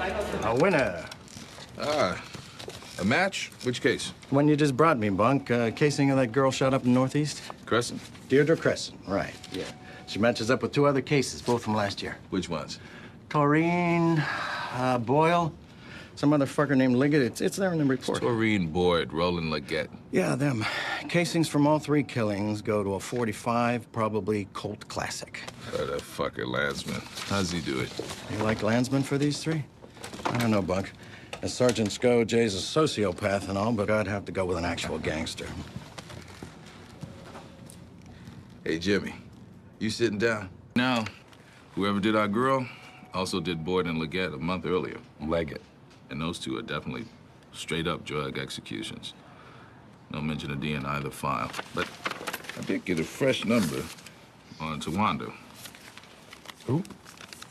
A winner. Ah, a match? Which case? One you just brought me, Bunk. Casing of that girl shot up in Northeast. Crescent? Deirdre Crescent, right, yeah. She matches up with 2 other cases, both from last year. Which ones? Taurine, Boyle, some other fucker named Liggett. It's there in the report. Taurine, Boyd, Roland Leggett. Yeah, them. Casings from all 3 killings go to a .45, probably Colt Classic. That fucker Landsman. How's he do it? You like Landsman for these 3? I don't know, Bunk. As Sergeant Sco, Jay's a sociopath and all, but I'd have to go with an actual gangster. Hey, Jimmy, you sitting down? No. Whoever did our girl also did Boyd and Leggett a month earlier. Leggett. And those 2 are definitely straight-up drug executions. No mention of D in either file. But I did get a fresh number on Tawanda. Who?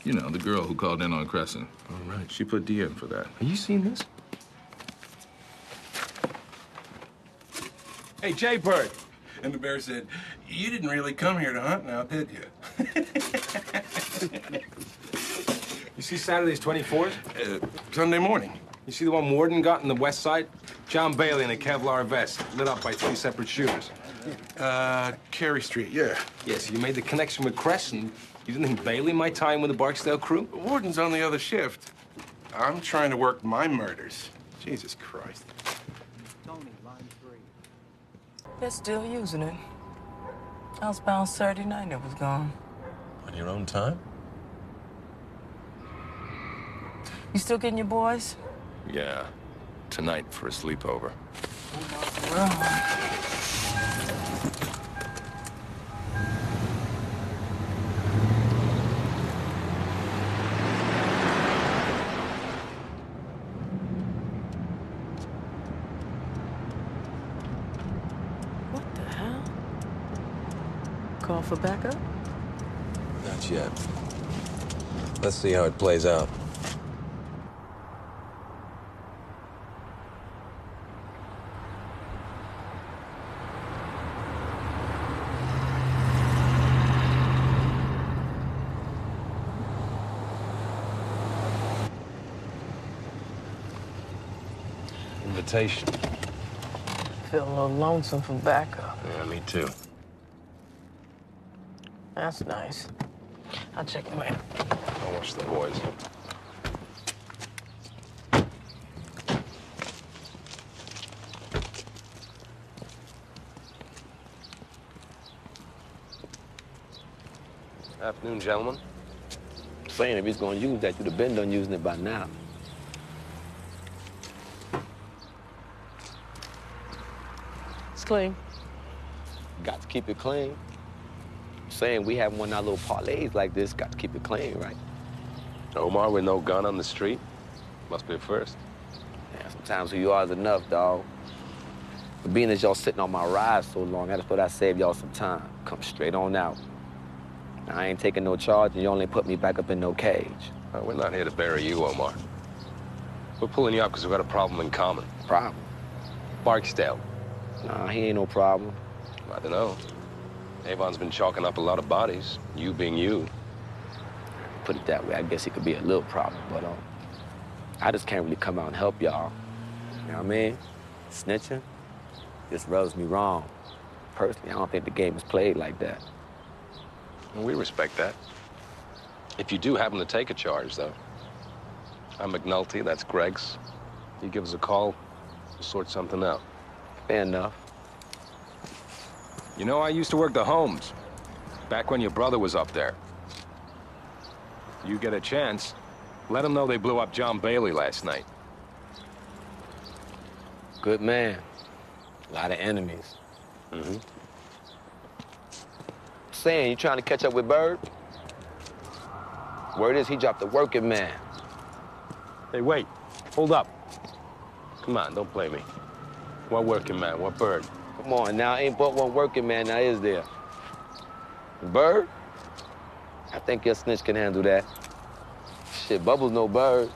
You know, the girl who called in on Crescent. All right. She put D in for that. Have you seen this? Hey, Jay Bird. And the bear said, you didn't really come here to hunt now, did you? You see Saturday's 24th? Sunday morning. You see the one Warden got in the west side? John Bailey in a Kevlar vest, lit up by 3 separate shooters. Carey Street, yeah. Yes, you made the connection with Crescent. You didn't think Bailey might tie in with the Barksdale crew? Warden's on the other shift. I'm trying to work my murders. Jesus Christ. They're still using it. Housebound Saturday night, it was gone. On your own time? You still getting your boys? Yeah. Tonight for a sleepover. What the hell? Call for backup? Not yet. Let's see how it plays out. Invitation. Feel a little lonesome for backup. Yeah, me too. That's nice. I'll check him out. I'll watch the boys. Afternoon, gentlemen. Saying if he's gonna use that, you'd have been done using it by now. It's clean. Got to keep it clean. Saying we have one of our little parlays like this, got to keep it clean, right? Omar with no gun on the street? Must be a first. Yeah, sometimes who you are is enough, dog. But being as y'all sitting on my ride so long, I just thought I'd save y'all some time. Come straight on out. I ain't taking no charge, and you only put me back up in no cage. We're not here to bury you, Omar. We're pulling you up because we've got a problem in common. Problem? Barksdale. Nah, he ain't no problem. I don't know. Avon's been chalking up a lot of bodies, you being you. Put it that way, I guess he could be a little problem, but I just can't really come out and help y'all. You know what I mean? Snitching just rubs me wrong. Personally, I don't think the game is played like that. And we respect that. If you do happen to take a charge, though, I'm McNulty, that's Greg's. You give us a call, we'll sort something out. Fair enough. You know, I used to work the homes, back when your brother was up there. You get a chance, let them know they blew up John Bailey last night. Good man. A lot of enemies. Mm-hmm. Saying, you trying to catch up with Bird? Word is he dropped a working man. Hey, wait. Hold up. Come on, don't play me. What working man? What Bird? Come on, now ain't but one working man, now is there? Bird? I think your snitch can handle that. Shit, Bubbles no Bird.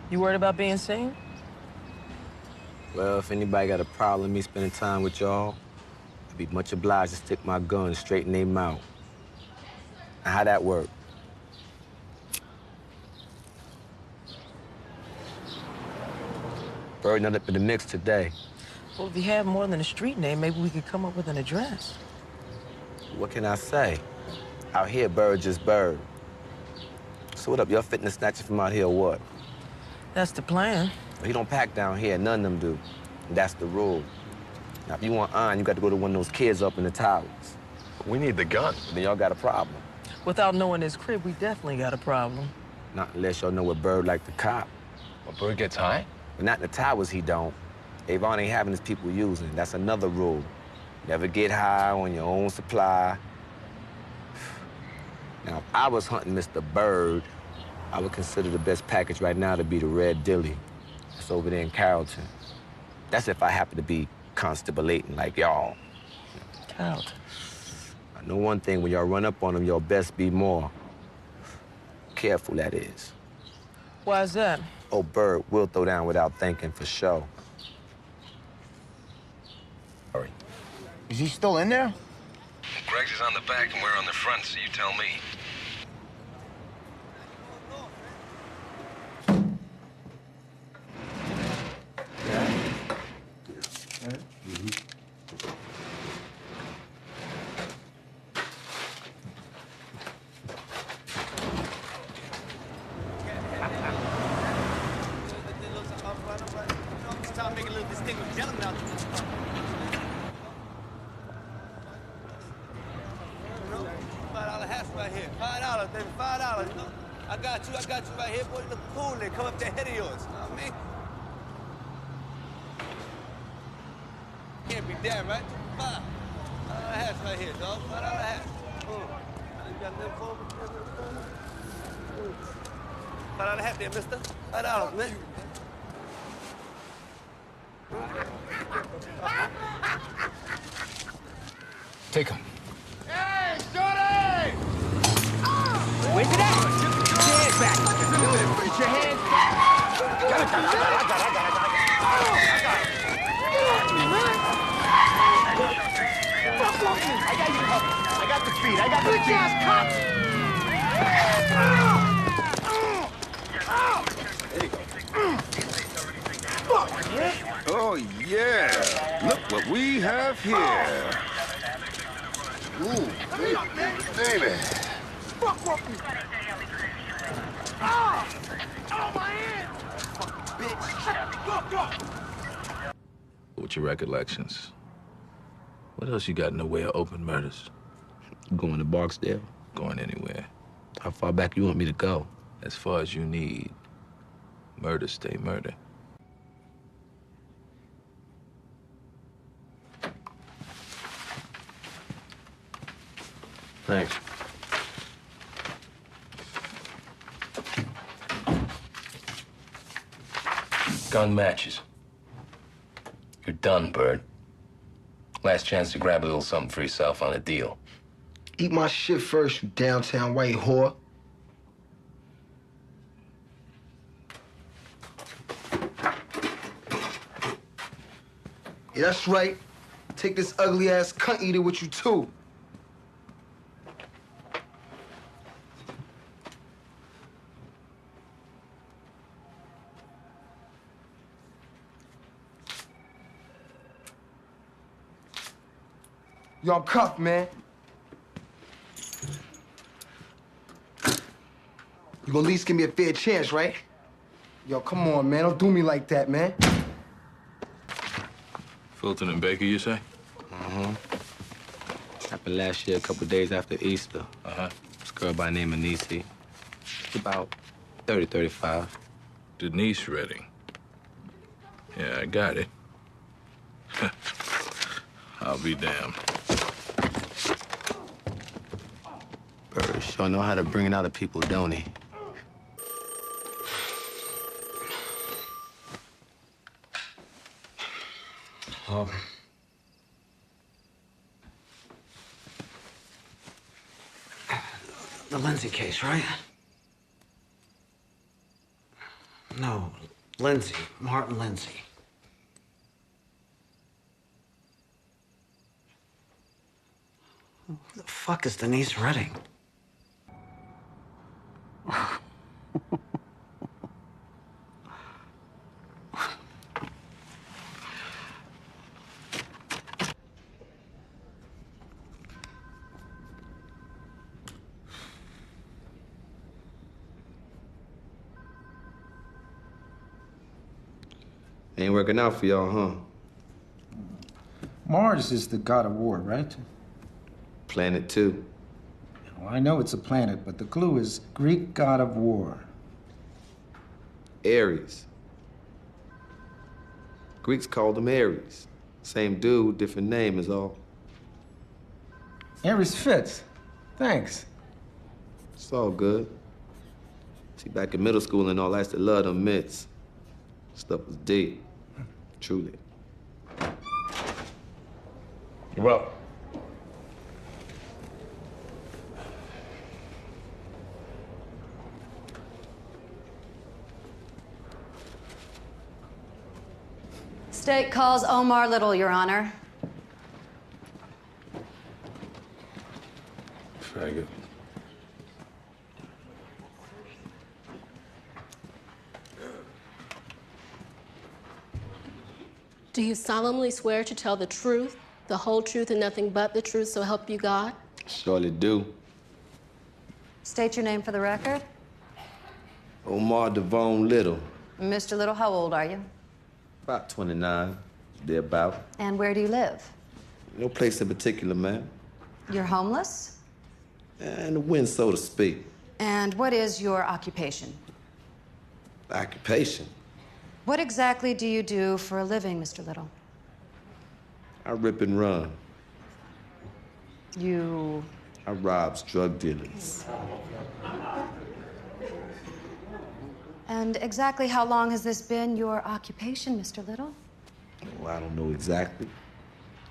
You worried about being seen? Well, if anybody got a problem with me spending time with y'all, I'd be much obliged to stick my gun straight in their mouth. Now, how that work? Bird not up in the mix today. Well, if you have more than a street name, maybe we could come up with an address. What can I say? Out here, Bird just Bird. So what up, y'all fitness snatcher from out here or what? That's the plan. He don't pack down here, none of them do. That's the rule. Now, if you want iron, you got to go to one of those kids up in the towers. We need the gun. Then y'all got a problem. Without knowing his crib, we definitely got a problem. Not unless y'all know what Bird like to cop. Well, Bird gets high? But not in the towers, he don't. Avon ain't having his people using. That's another rule. Never get high on your own supply. Now, if I was hunting Mr. Bird, I would consider the best package right now to be the Red Dilly. It's over there in Carrollton. That's if I happen to be constabulating like y'all. Carrollton. I know one thing, when y'all run up on them, y'all best be more careful, that is. Why's that? Oh, Bird will throw down without thinking, for sure. Hurry. Is he still in there? Greg's is on the back and we're on the front, so you tell me. Right here, $5, baby, $5. You know, I got you right here, boy. You look cool there. Come up that head of yours. You know what I mean? Can't be damn right. $5 hats right here, dog. $5 hats. You got them for me? $5 hat there, mister. $5, man. Take him. Hey, shorty! Where's it at? Put your hands back. Put your hands back. I got you covered. I got the feet. I got the feet. Bitch-ass cop! Oh, yeah. Look what we have here. Ooh, baby. Fuck off me! Ah! Oh, my hand! Bitch! Fuck off! With your recollections, what else you got in the way of open murders? Going to Barksdale? Going anywhere. How far back you want me to go? As far as you need. Murder stay murder. Thanks. Gun matches. You're done, Bird. Last chance to grab a little something for yourself on a deal. Eat my shit first, you downtown white whore. Yeah, that's right. Take this ugly-ass cunt eater with you, too. Yo, I'm cuffed, man. You gonna at least give me a fair chance, right? Yo, come on, man. Don't do me like that, man. Hilton and Baker, you say? Mm-hmm. Happened last year, a couple days after Easter. Uh-huh. This girl by the name of Nisi. She's about 30, 35. Denise Redding. Yeah, I got it. I'll be damned. Bird sure know how to bring it out of people, don't he? The Lindsay case, right? No, Lindsay. Martin Lindsay. Who the fuck is Denise Redding? Ain't working out for y'all, huh? Mars is the god of war, right? Planet 2. Well, I know it's a planet, but the clue is Greek god of war. Ares. Greeks called him Ares. Same dude, different name is all. Ares fits. Thanks. It's all good. See, back in middle school and all, I used to love them mitts. Stuff was deep. Truly. You're up. State calls Omar Little, Your Honor. Faggot. Do you solemnly swear to tell the truth, the whole truth, and nothing but the truth, so help you God? Surely do. State your name for the record. Omar Devon Little. Mr. Little, how old are you? About 29, thereabout. And where do you live? No place in particular, ma'am. You're homeless? In the wind, so to speak. And what is your occupation? Occupation. What exactly do you do for a living, Mr. Little? I rip and run. You... I robs drug dealers. And exactly how long has this been your occupation, Mr. Little? Oh, I don't know exactly.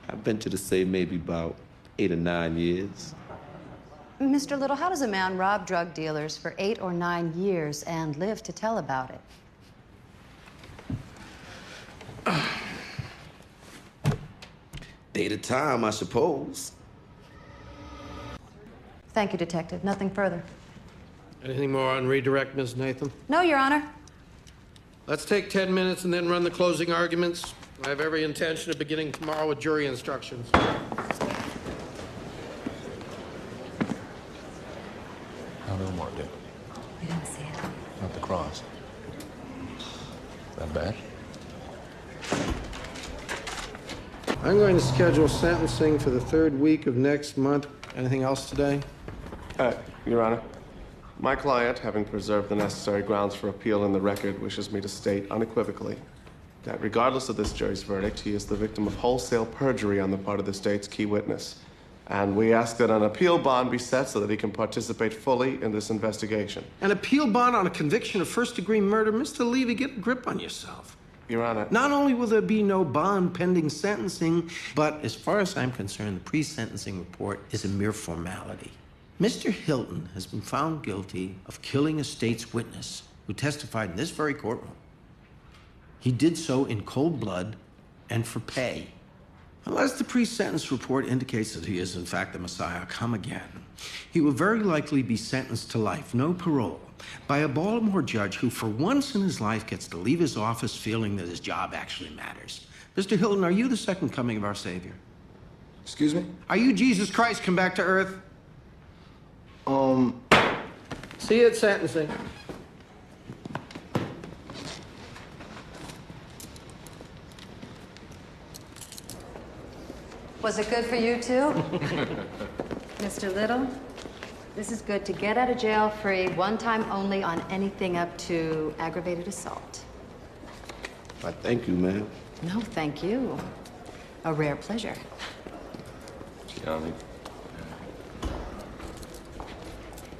I've ventured to say maybe about 8 or 9 years. Mr. Little, how does a man rob drug dealers for 8 or 9 years and live to tell about it? Day to time, I suppose. Thank you, Detective. Nothing further. Anything more on redirect, Ms. Nathan? No, Your Honor. Let's take 10 minutes and then run the closing arguments. I have every intention of beginning tomorrow with jury instructions. How did Omar do? We didn't see it. Not the cross. That bad? I'm going to schedule sentencing for the 3rd week of next month. Anything else today? Your Honor, my client, having preserved the necessary grounds for appeal in the record, wishes me to state unequivocally that regardless of this jury's verdict, he is the victim of wholesale perjury on the part of the state's key witness. And we ask that an appeal bond be set so that he can participate fully in this investigation. An appeal bond on a conviction of first-degree murder? Mr. Levy, get a grip on yourself. Your Honor. Not only will there be no bond pending sentencing, but as far as I'm concerned, the pre-sentencing report is a mere formality. Mr. Hilton has been found guilty of killing a state's witness who testified in this very courtroom. He did so in cold blood and for pay. Unless the pre-sentence report indicates that he is, in fact, the Messiah come again, he will very likely be sentenced to life, no parole, by a Baltimore judge who, for once in his life, gets to leave his office feeling that his job actually matters. Mr. Hilton, are you the second coming of our Savior? Excuse me? Are you Jesus Christ come back to earth? See you at sentencing. Was it good for you, too? Mr. Little, this is good to get out of jail free, one time only on anything up to aggravated assault. I thank you, ma'am. No, thank you. A rare pleasure. Johnny.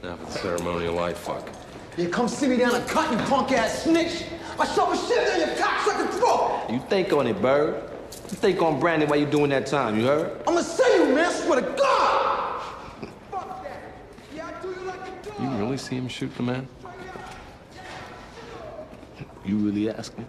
Now for the ceremonial light fuck. Yeah, come sit me down and cut, you punk-ass snitch. I shove a shit down your cocksucking throat. You think on it, Bird. You think on Brandon while you doing that time, you heard? I'ma say you, man, I swear to God! Fuck that. Yeah, I do you like a dog. You really see him shoot the man? You really asking?